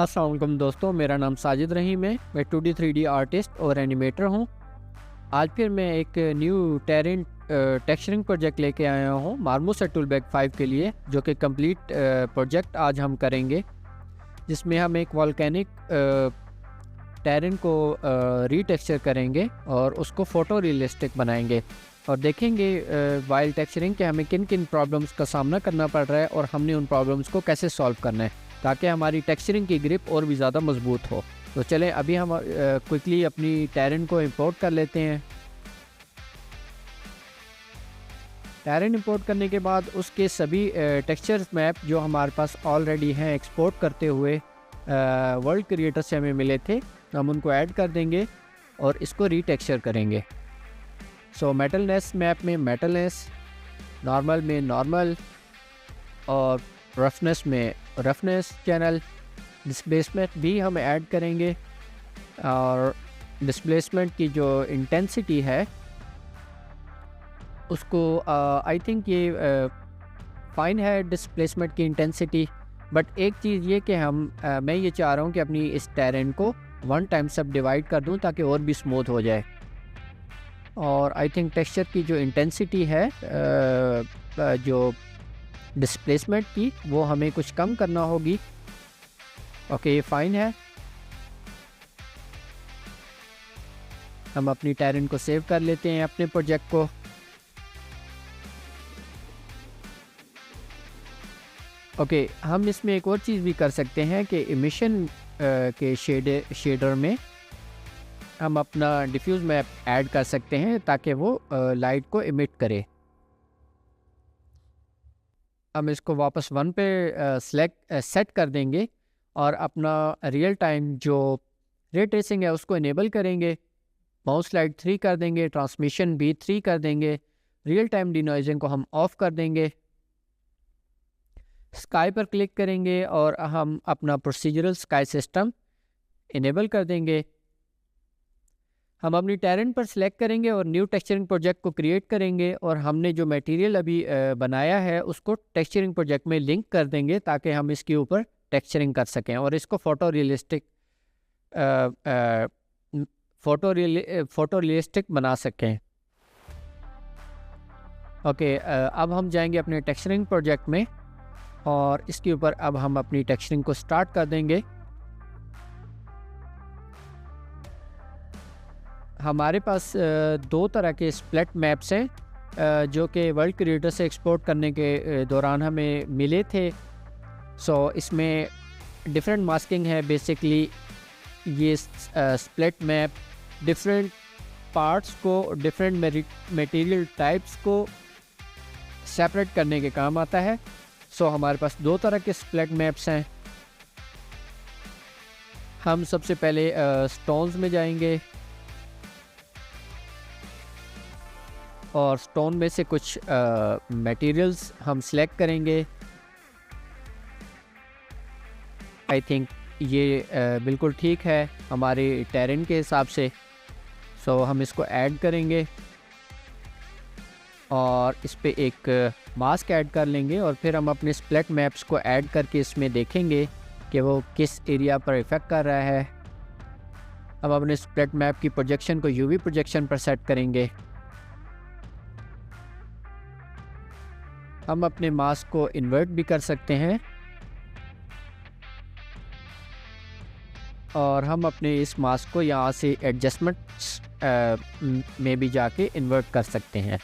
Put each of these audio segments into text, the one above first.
अस्सलाम वालेकुम दोस्तों, मेरा नाम साजिद रहीम है। मैं 2D 3D आर्टिस्ट और एनिमेटर हूँ। आज फिर मैं एक न्यू टेरेन टेक्सचरिंग प्रोजेक्ट लेके आया हूँ मार्मोसा टूलबैग 5 के लिए, जो कि कंप्लीट प्रोजेक्ट आज हम करेंगे, जिसमें हम एक वॉल्केनिक टेरेन को रीटेक्सचर करेंगे और उसको फ़ोटो रियलिस्टिक बनाएंगे और देखेंगे वाइल टेक्सचरिंग के हमें किन किन प्रॉब्लम्स का सामना करना पड़ रहा है और हमने उन प्रॉब्लम्स को कैसे सॉल्व करना है ताकि हमारी टेक्सचरिंग की ग्रिप और भी ज़्यादा मजबूत हो। तो चलें अभी हम क्विकली अपनी टेरेन को इंपोर्ट कर लेते हैं। टेरेन इंपोर्ट करने के बाद उसके सभी टेक्सचर मैप जो हमारे पास ऑलरेडी हैं एक्सपोर्ट करते हुए वर्ल्ड क्रिएटर से हमें मिले थे, हम उनको ऐड कर देंगे और इसको रीटेक्सचर करेंगे। सो मेटलनेस मैप में मेटलनेस, नॉर्मल में नॉर्मल और रफनेस में रफनेस चैनल, डिस्प्लेसमेंट भी हम ऐड करेंगे और डिस्प्लेसमेंट की जो इंटेंसिटी है उसको आई थिंक ये फाइन है डिस्प्लेसमेंट की इंटेंसिटी। बट एक चीज़ ये कि मैं ये चाह रहा हूँ कि अपनी इस टेरेन को 1 टाइम सब डिवाइड कर दूँ ताकि और भी स्मूथ हो जाए। और आई थिंक टेक्सचर की जो इंटेंसिटी है जो डिस्प्लेसमेंट की, वो हमें कुछ कम करना होगी। ओके, ये फाइन है। हम अपनी टेरेन को सेव कर लेते हैं अपने प्रोजेक्ट को। ओके, हम इसमें एक और चीज़ भी कर सकते हैं कि इमिशन के शेडर में हम अपना डिफ्यूज़ मैप ऐड कर सकते हैं ताकि वो लाइट को इमिट करे। हम इसको वापस 1 पे सेट कर देंगे और अपना रियल टाइम जो रे ट्रेसिंग है उसको इनेबल करेंगे। माउस लाइट 3 कर देंगे, ट्रांसमिशन भी 3 कर देंगे, रियल टाइम डिनॉइजिंग को हम ऑफ कर देंगे। स्काई पर क्लिक करेंगे और हम अपना प्रोसीजरल स्काई सिस्टम इनेबल कर देंगे। हम अपनी टेरेन पर सिलेक्ट करेंगे और न्यू टेक्सचरिंग प्रोजेक्ट को क्रिएट करेंगे और हमने जो मटेरियल अभी बनाया है उसको टेक्सचरिंग प्रोजेक्ट में लिंक कर देंगे ताकि हम इसके ऊपर टेक्सचरिंग कर सकें और इसको फ़ोटो रियलिस्टिक बना सकें। ओके, अब हम जाएंगे अपने टेक्सचरिंग प्रोजेक्ट में और इसके ऊपर अब हम अपनी टेक्सचरिंग को स्टार्ट कर देंगे। हमारे पास 2 तरह के स्प्लिट मैप्स हैं जो कि वर्ल्ड क्रिएटर से एक्सपोर्ट करने के दौरान हमें मिले थे। सो इसमें डिफरेंट मास्किंग है। बेसिकली ये स्प्लिट मैप डिफरेंट पार्ट्स को, डिफरेंट मटेरियल टाइप्स को सेपरेट करने के काम आता है। सो हमारे पास 2 तरह के स्प्लिट मैप्स हैं। हम सबसे पहले स्टोन्स में जाएंगे और स्टोन में से कुछ मटेरियल्स हम सिलेक्ट करेंगे। आई थिंक ये बिल्कुल ठीक है हमारे टेरेन के हिसाब से। सो हम इसको ऐड करेंगे और इस पे एक मास्क ऐड कर लेंगे और फिर हम अपने स्प्लिट मैप्स को ऐड करके इसमें देखेंगे कि वो किस एरिया पर इफ़ेक्ट कर रहा है। हम अपने स्प्लिट मैप की प्रोजेक्शन को यूवी प्रोजेक्शन पर सेट करेंगे। हम अपने मास्क को इन्वर्ट भी कर सकते हैं और हम अपने इस मास्क को यहाँ से एडजस्टमेंट्स में भी जाके इन्वर्ट कर सकते हैं।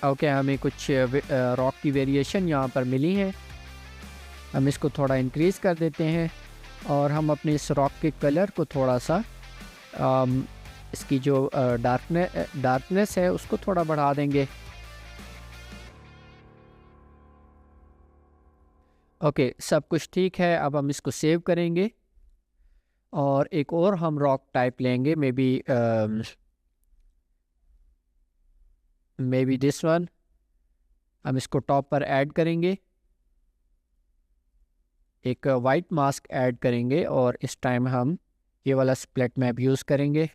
ओके, हमें कुछ रॉक की वेरिएशन यहाँ पर मिली है। हम इसको थोड़ा इंक्रीज़ कर देते हैं और हम अपने इस रॉक के कलर को थोड़ा सा इसकी जो डार्कनेस है उसको थोड़ा बढ़ा देंगे। ओके, सब कुछ ठीक है। अब हम इसको सेव करेंगे और एक और हम रॉक टाइप लेंगे, मे बी दिस वन। हम इसको टॉप पर ऐड करेंगे, एक वाइट मास्क ऐड करेंगे और इस टाइम हम ये वाला स्प्लिट मैप यूज़ करेंगे।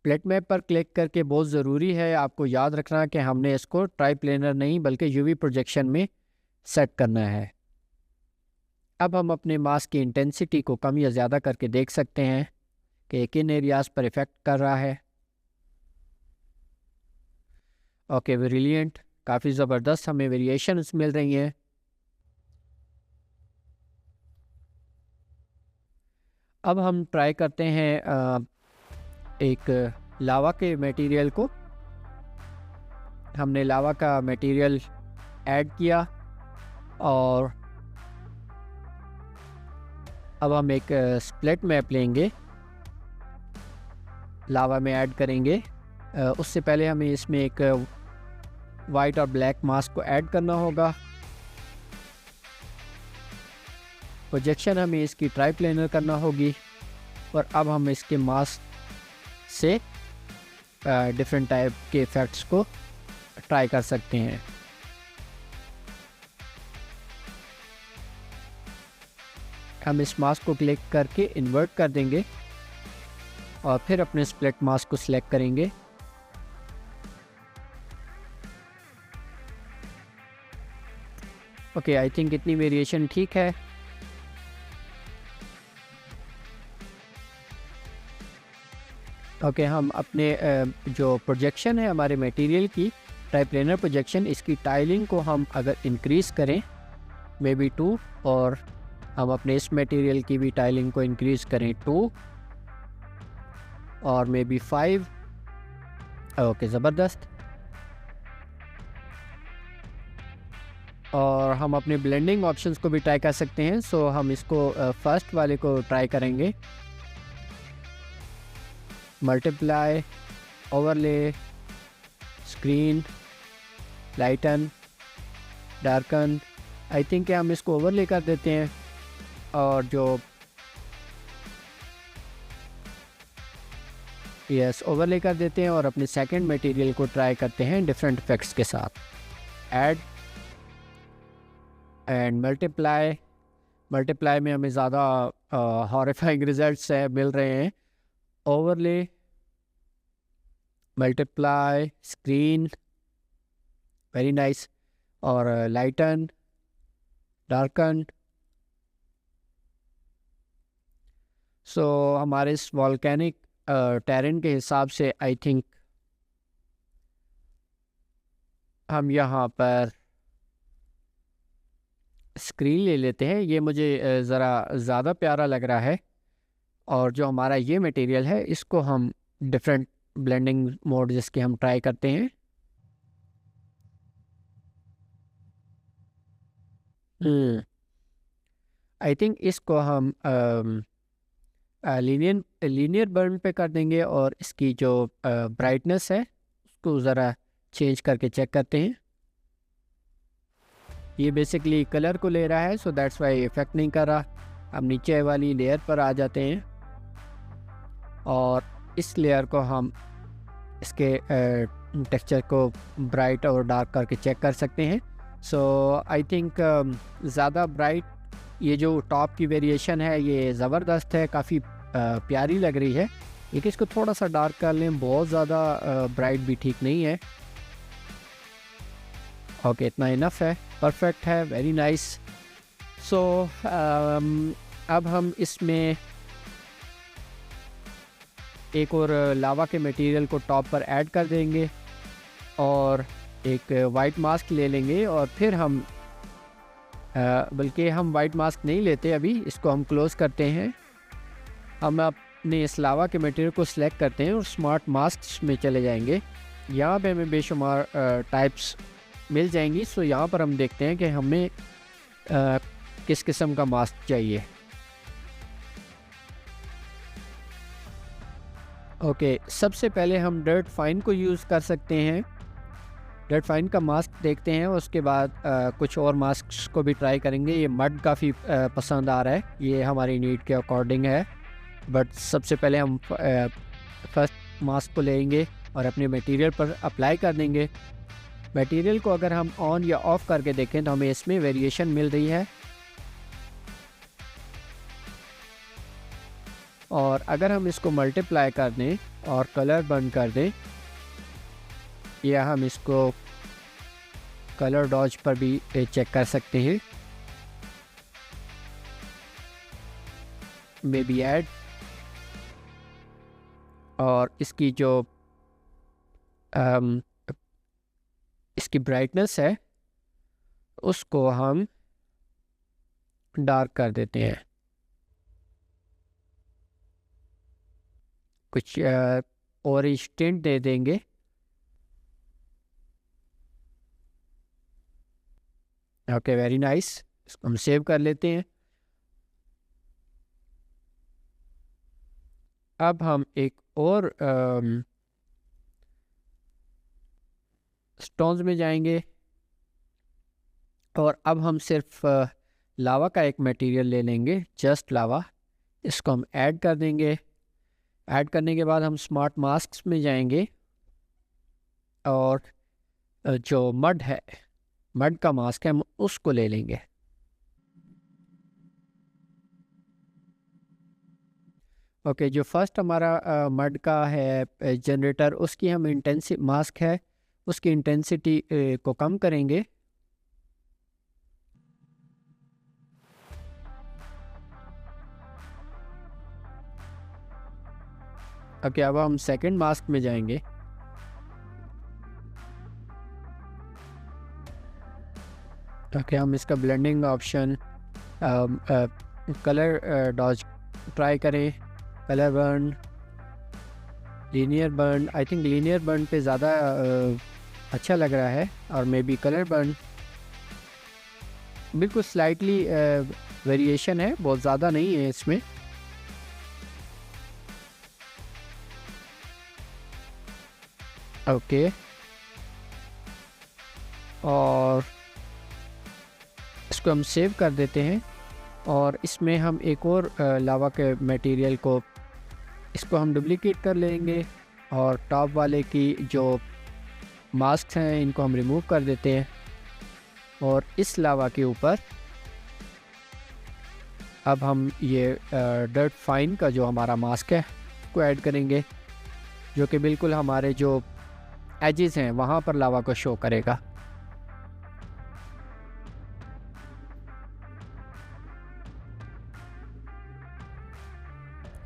स्प्लिट मैप पर क्लिक करके बहुत ज़रूरी है आपको याद रखना कि हमने इसको ट्राई प्लेनर नहीं बल्कि यूवी प्रोजेक्शन में सेट करना है। अब हम अपने मास्क की इंटेंसिटी को कम या ज़्यादा करके देख सकते हैं कि किन एरियाज़ पर इफ़ेक्ट कर रहा है। ओके, ब्रिलियंट, काफ़ी ज़बरदस्त हमें वेरिएशंस मिल रही हैं। अब हम ट्राई करते हैं एक लावा के मटेरियल को। हमने लावा का मटेरियल ऐड किया और अब हम एक स्प्लिट मैप लेंगे, लावा में ऐड करेंगे। उससे पहले हमें इसमें एक वाइट और ब्लैक मास्क को ऐड करना होगा। प्रोजेक्शन हमें इसकी ट्राई प्लेनर करना होगी और अब हम इसके मास्क से डिफरेंट टाइप के इफ़ेक्ट्स को ट्राई कर सकते हैं। हम इस मास्क को क्लिक करके इन्वर्ट कर देंगे और फिर अपने स्प्लिट मास्क को सिलेक्ट करेंगे। ओके, आई थिंक इतनी वेरिएशन ठीक है। ओके, हम अपने जो प्रोजेक्शन है हमारे मटेरियल की ट्राई प्लेनर प्रोजेक्शन, इसकी टाइलिंग को हम अगर इंक्रीज़ करें मे बी 2 और हम अपने इस मटेरियल की भी टाइलिंग को इंक्रीज़ करें 2 और मे बी 5। ओके, ज़बरदस्त। और हम अपने ब्लेंडिंग ऑप्शंस को भी ट्राई कर सकते हैं। सो हम इसको फर्स्ट वाले को ट्राई करेंगे, multiply, overlay, screen, lighten, darken. I think हम इसको ओवरले कर देते हैं और जो यस ओवरले कर देते हैं और अपने सेकंड मटेरियल को ट्राई करते हैं डिफरेंट इफेक्ट्स के साथ। ऐड एंड मल्टीप्लाई, मल्टीप्लाई में हमें ज़्यादा हॉरिफाइंग रिजल्ट्स मिल रहे हैं। Overlay, multiply, screen, very nice, और लाइटन, डार्कन। सो हमारे इस वॉल्केनिक टेरेन के हिसाब से आई थिंक हम यहाँ पर स्क्रीन ले लेते हैं। ये मुझे ज़रा ज़्यादा प्यारा लग रहा है। और जो हमारा ये मटेरियल है इसको हम डिफरेंट ब्लेंडिंग मोड जिसके हम ट्राई करते हैं। आई थिंक इसको हम लीनियर बर्न पे कर देंगे और इसकी जो ब्राइटनेस है उसको ज़रा चेंज करके चेक करते हैं। ये बेसिकली कलर को ले रहा है, सो दैट्स वाई इफेक्ट नहीं कर रहा। हम नीचे वाली लेयर पर आ जाते हैं और इस लेयर को हम इसके टेक्सचर को ब्राइट और डार्क करके चेक कर सकते हैं। सो आई थिंक ज़्यादा ब्राइट ये जो टॉप की वेरिएशन है ये ज़बरदस्त है, काफ़ी प्यारी लग रही है। लेकिन इसको थोड़ा सा डार्क कर लें, बहुत ज़्यादा ब्राइट भी ठीक नहीं है। ओके, इतना इनफ है, परफेक्ट है, वेरी नाइस। सो अब हम इसमें एक और लावा के मटेरियल को टॉप पर ऐड कर देंगे और एक वाइट मास्क ले लेंगे और फिर हम बल्कि हम वाइट मास्क नहीं लेते, अभी इसको हम क्लोज़ करते हैं। हम अपने इस लावा के मटेरियल को सिलेक्ट करते हैं और स्मार्ट मास्क में चले जाएंगे। यहाँ पे हमें बेशुमार टाइप्स मिल जाएंगी। सो यहाँ पर हम देखते हैं कि हमें किस किस्म का मास्क चाहिए। ओके, सबसे पहले हम डर्ट फाइन को यूज़ कर सकते हैं। डर्ट फाइन का मास्क देखते हैं, उसके बाद कुछ और मास्क को भी ट्राई करेंगे। ये मड काफ़ी पसंद आ रहा है, ये हमारी नीड के अकॉर्डिंग है। बट सबसे पहले हम फर्स्ट मास्क को लेंगे और अपने मटेरियल पर अप्लाई कर देंगे। मटेरियल को अगर हम ऑन या ऑफ़ करके देखें तो हमें इसमें वेरिएशन मिल रही है। और अगर हम इसको मल्टीप्लाई कर दें और कलर बंद कर दें, या हम इसको कलर डॉज पर भी चेक कर सकते हैं। मे बी ऐड, और इसकी जो इसकी ब्राइटनेस है उसको हम डार्क कर देते हैं, कुछ ऑरेंज टिंट दे देंगे। Okay, very nice. इसको हम सेव कर लेते हैं। अब हम एक और स्टोन्स में जाएंगे, और अब हम सिर्फ लावा का एक मटेरियल ले लेंगे, जस्ट लावा। इसको हम ऐड कर देंगे। ऐड करने के बाद हम स्मार्ट मास्क में जाएंगे, और जो मड है, मड का मास्क है, हम उसको ले लेंगे। ओके, जो फर्स्ट हमारा मड का है जनरेटर, उसकी हम इंटेंसिटी मास्क है, उसकी इंटेंसिटी को कम करेंगे। ओके, अब हम सेकंड मास्क में जाएंगे। ओके, हम इसका blending option, colour dodge try करें, colour burn, linear burn. I think linear burn पे ज़्यादा अच्छा लग रहा है, और मे बी कलर बर्न। बिल्कुल स्लाइटली वेरिएशन है, बहुत ज़्यादा नहीं है इसमें। ओके, और इसको हम सेव कर देते हैं, और इसमें हम एक और लावा के मटेरियल को, इसको हम डुप्लीकेट कर लेंगे, और टॉप वाले की जो मास्क हैं इनको हम रिमूव कर देते हैं, और इस लावा के ऊपर अब हम ये डर्ट फाइन का जो हमारा मास्क है को ऐड करेंगे, जो कि बिल्कुल हमारे जो एजेस हैं वहाँ पर लावा को शो करेगा।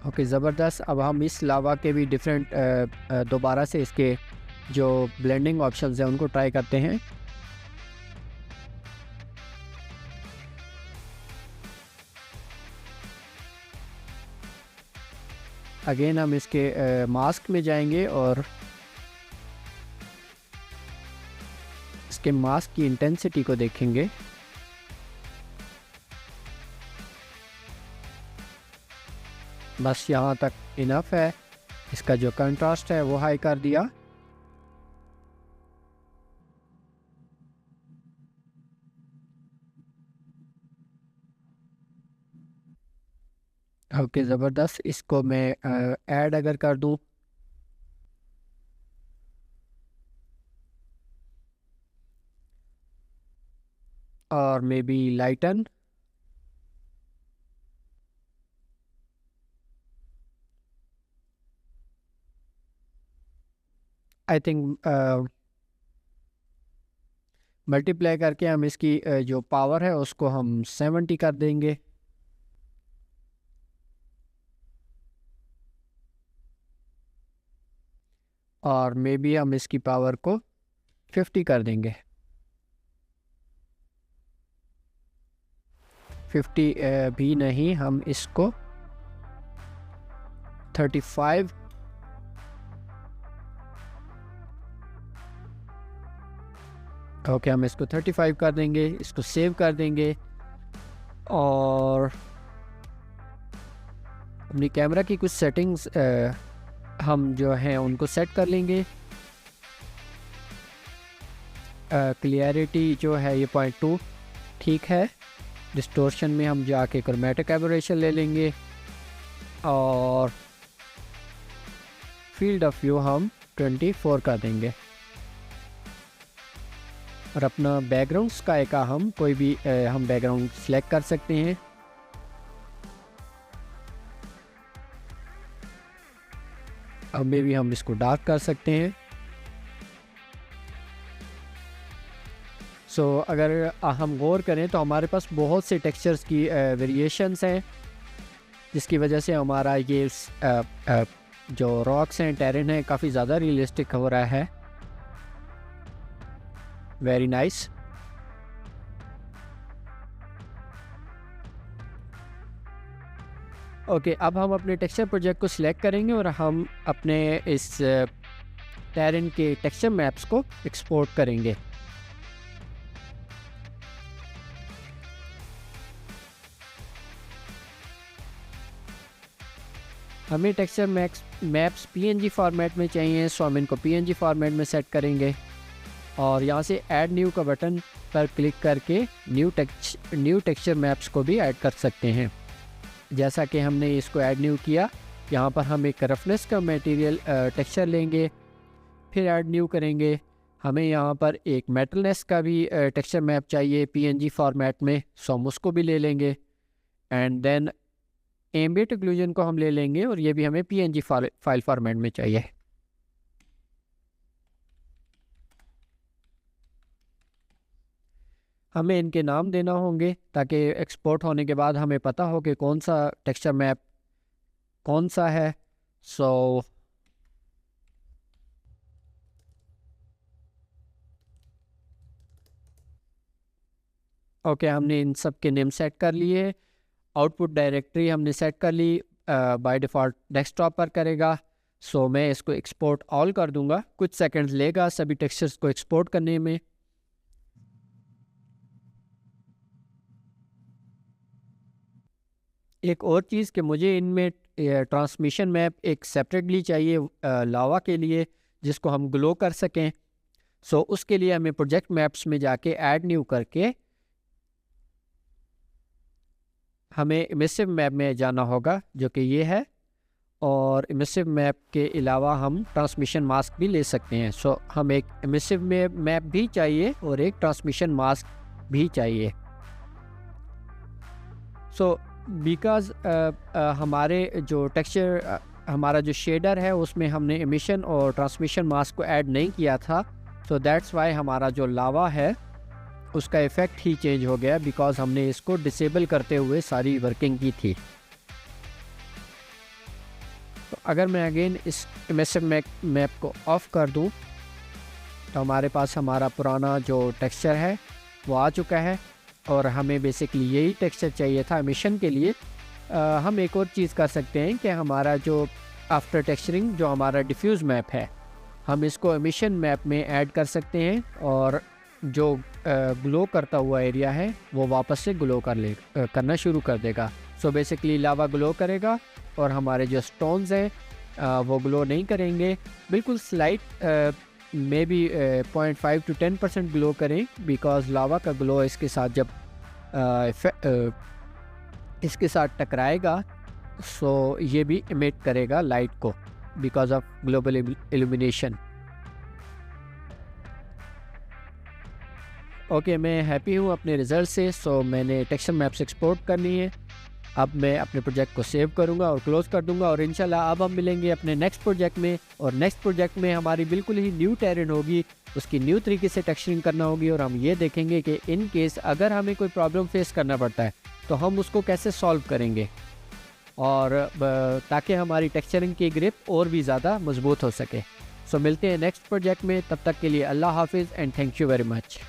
ओके, ज़बरदस्त। अब हम इस लावा के भी डिफरेंट दोबारा से इसके जो ब्लेंडिंग ऑप्शंस हैं उनको ट्राई करते हैं। अगेन हम इसके मास्क में जाएंगे, और इसके मास्क की इंटेंसिटी को देखेंगे। बस यहाँ तक इनफ है। इसका जो कंट्रास्ट है वो हाई कर दिया। ओके, ज़बरदस्त। इसको मैं ऐड अगर कर दूँ, और may be lighten, I think multiply करके हम इसकी जो पावर है उसको हम 70 कर देंगे। और मे बी हम इसकी पावर को 50 कर देंगे। 50 भी नहीं, हम इसको 35। ओके, हम इसको 35 कर देंगे। इसको सेव कर देंगे, और अपनी कैमरा की कुछ सेटिंग्स हम जो हैं उनको सेट कर लेंगे। क्लियरिटी जो है ये 0.2 ठीक है। डिस्टोर्शन में हम जाके क्रोमेटिक एबरेशन ले लेंगे, और फील्ड ऑफ व्यू हम 24 कर देंगे। और अपना बैकग्राउंड्स का हम कोई भी हम बैकग्राउंड सेलेक्ट कर सकते हैं। अब में भी हम इसको डार्क कर सकते हैं। सो अगर हम गौर करें तो हमारे पास बहुत से टेक्सचर्स की वेरिएशंस हैं, जिसकी वजह से हमारा ये जो रॉक्स हैं, टेरेन है, काफ़ी ज़्यादा रियलिस्टिक हो रहा है। Very nice. ओके, अब हम अपने टेक्सचर प्रोजेक्ट को सिलेक्ट करेंगे और हम अपने इस टेरेन के टेक्सचर मैप्स को एक्सपोर्ट करेंगे। हमें टेक्सचर मैप्स पीएनजी फॉर्मेट में चाहिए, सो हम इनको पीएनजी फॉर्मेट में सेट करेंगे और यहाँ से ऐड न्यू का बटन पर क्लिक करके न्यू टेक्सचर मैप्स को भी ऐड कर सकते हैं। जैसा कि हमने इसको ऐड न्यू किया, यहाँ पर हम एक रफनेस का मटेरियल टेक्सचर लेंगे, फिर ऐड न्यू करेंगे। हमें यहाँ पर एक मेटलनेस का भी टेक्सचर मैप चाहिए पीएनजी फॉर्मेट में, सो हम उसको भी ले लेंगे। एंड देन एम्बिएंट ओक्लूजन को हम ले लेंगे और ये भी हमें पीएनजी फाइल फॉर्मेट में चाहिए। हमें इनके नाम देना होंगे ताकि एक्सपोर्ट होने के बाद हमें पता हो कि कौन सा टेक्सचर मैप कौन सा है। सो ओके, हमने इन सब के नेम सेट कर लिए। आउटपुट डायरेक्टरी हमने सेट कर ली, बाय डिफ़ॉल्ट डेस्कटॉप पर करेगा। सो मैं इसको एक्सपोर्ट ऑल कर दूंगा, कुछ सेकंड्स लेगा सभी टेक्सचर्स को एक्सपोर्ट करने में। एक और चीज़ कि मुझे इनमें ट्रांसमिशन मैप एक सेपरेटली चाहिए लावा के लिए, जिसको हम ग्लो कर सकें। सो उसके लिए हमें प्रोजेक्ट मैप्स में जाके ऐड न्यू करके हमें इमिसिव मैप में जाना होगा, जो कि ये है। और इमिसिव मैप के अलावा हम ट्रांसमिशन मास्क भी ले सकते हैं। सो हम एक इमिसिव मैप भी चाहिए और एक ट्रांसमिशन मास्क भी चाहिए। सो बिकॉज़ हमारे जो टेक्सचर हमारा जो शेडर है उसमें हमने एमिशन और ट्रांसमिशन मास्क को ऐड नहीं किया था, सो दैट्स वाई हमारा जो लावा है उसका इफ़ेक्ट ही चेंज हो गया, बिकॉज़ हमने इसको डिसेबल करते हुए सारी वर्किंग की थी। तो अगर मैं अगेन इस इमिसिव मैप को ऑफ़ कर दूं तो हमारे पास हमारा पुराना जो टेक्सचर है वो आ चुका है और हमें बेसिकली यही टेक्सचर चाहिए था एमिशन के लिए। हम एक और चीज़ कर सकते हैं कि हमारा जो आफ्टर टेक्सचरिंग जो हमारा डिफ्यूज़ मैप है, हम इसको एमिशन मैप में ऐड कर सकते हैं और जो ग्लो करता हुआ एरिया है वो वापस से ग्लो करना शुरू कर देगा। सो बेसिकली लावा ग्लो करेगा और हमारे जो स्टोन्स हैं वो ग्लो नहीं करेंगे, बिल्कुल slight may be 0.5 to 10% glow करें, बिकॉज लावा का ग्लो इसके साथ जब इसके साथ टकराएगा सो ये भी इमिट करेगा लाइट को because of global illumination. Okay, मैं हैप्पी हूँ अपने रिज़ल्ट से। सो मैंने टेक्सचर मैप्स एक्सपोर्ट कर ली है। अब मैं अपने प्रोजेक्ट को सेव करूँगा और क्लोज़ कर दूँगा और इंशाल्लाह अब हम मिलेंगे अपने नेक्स्ट प्रोजेक्ट में। और नेक्स्ट प्रोजेक्ट में हमारी बिल्कुल ही न्यू टेरेन होगी, उसकी न्यू तरीके से टेक्सचरिंग करना होगी और हम ये देखेंगे कि इन केस अगर हमें कोई प्रॉब्लम फेस करना पड़ता है तो हम उसको कैसे सॉल्व करेंगे, और ताकि हमारी टेक्सचरिंग की ग्रिप और भी ज़्यादा मजबूत हो सके। सो मिलते हैं नेक्स्ट प्रोजेक्ट में, तब तक के लिए अल्लाह हाफिज़ and thank you very much.